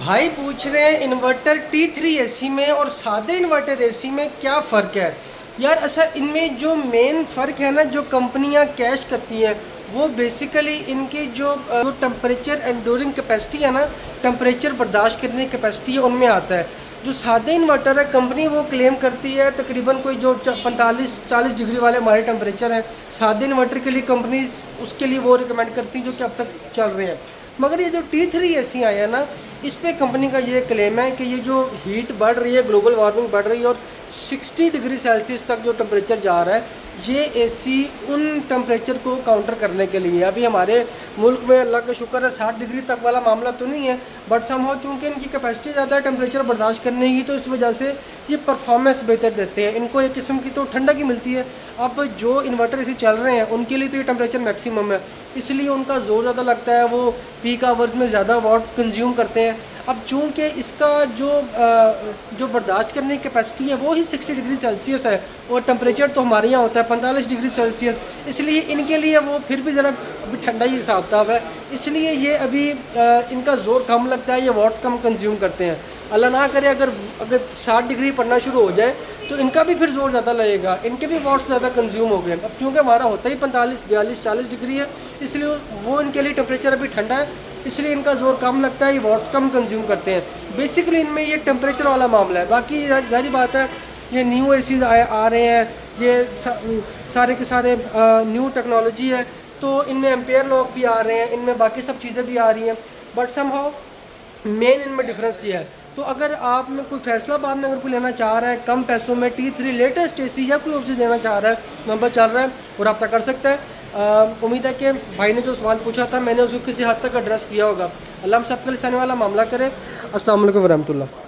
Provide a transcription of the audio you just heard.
भाई पूछ रहे हैं इन्वर्टर T3 एसी में और सादे इन्वर्टर एसी में क्या फ़र्क है। यार अच्छा, इनमें जो मेन फ़र्क है ना, जो कंपनियां कैश करती हैं वो बेसिकली इनके जो टेम्परेचर एंड्योरिंग कैपेसिटी है ना, टेम्परेचर बर्दाश्त करने की कैपेसिटी है, उनमें आता है। जो सादे इन्वर्टर है, कंपनी वो क्लेम करती है तकरीबन कोई जो 45-40 डिग्री वाले हमारे टेम्परेचर हैं सादे इन्वर्टर के लिए, कंपनीज उसके लिए वो रिकमेंड करती हैं जो कि अब तक चल रहे हैं। मगर ये जो T3 एसी आया है ना, इस पे कंपनी का ये क्लेम है कि ये जो हीट बढ़ रही है, ग्लोबल वार्मिंग बढ़ रही है और 60 डिग्री सेल्सियस तक जो टेम्परेचर जा रहा है, ये एसी उन टेम्परेचर को काउंटर करने के लिए। अभी हमारे मुल्क में अल्लाह का शुक्र है 60 डिग्री तक वाला मामला तो नहीं है, बट समहाउ चूँकि इनकी कैपेसिटी ज़्यादा है टेम्परेचर बर्दाश्त करने की, तो इस वजह से ये परफॉर्मेंस बेहतर देते हैं। इनको एक किस्म की तो ठंडक ही मिलती है। अब जो इन्वर्टर ऐसे चल रहे हैं उनके लिए तो ये टेम्परेचर मैक्सिमम है, इसलिए उनका ज़ोर ज़्यादा लगता है, वो पीक आवर्स में ज़्यादा वाट कंज्यूम करते हैं। अब चूँकि इसका जो बर्दाश्त करने की कैपेसिटी है वो ही 60 डिग्री सेल्सियस है और टेम्परेचर तो हमारे यहाँ होता है 45 डिग्री सेल्सियस, इसलिए इनके लिए वो फिर भी ज़रा अभी ठंडा ही हिसाब किताब है, इसलिए ये अभी इनका ज़ोर कम लगता है, ये वाट्स कम कंज्यूम करते हैं। अल्लाह ना करे अगर 60 डिग्री पड़ना शुरू हो जाए तो इनका भी फिर ज़ोर ज़्यादा लगेगा, इनके भी वाट्स ज़्यादा कंज्यूम हो गए। अब क्योंकि हमारा होता ही 45, 42, 40 डिग्री है, इसलिए वो इनके लिए टेम्परेचर अभी ठंडा है, इसलिए इनका ज़ोर कम लगता है, ये वाट्स कम कंज्यूम करते हैं। बेसिकली इनमें ये टेम्परेचर वाला मामला है। बाकी जारी बात है, ये न्यू एसीज आ रहे हैं, ये सारे के सारे न्यू टेक्नोलॉजी है, तो इनमें एम्पेयर लॉक भी आ रहे हैं, इनमें बाकी सब चीज़ें भी आ रही हैं, बट समहाउ मेन इनमें डिफरेंस ये है। तो अगर आप में कोई फैसलाबाद में अगर कोई लेना चाह रहा है कम पैसों में T3 लेटेस्ट एसी या कोई और चीज़ लेना चाह रहा है, नंबर चल रहा है और रब्ता कर सकता है। उम्मीद है कि भाई ने जो सवाल पूछा था मैंने उसको किसी हद तक एड्रेस किया होगा। अल्लाह हम सबके लिए आने वाला मामला करे। अस्सलाम वालेकुम वरहमतुल्लाह।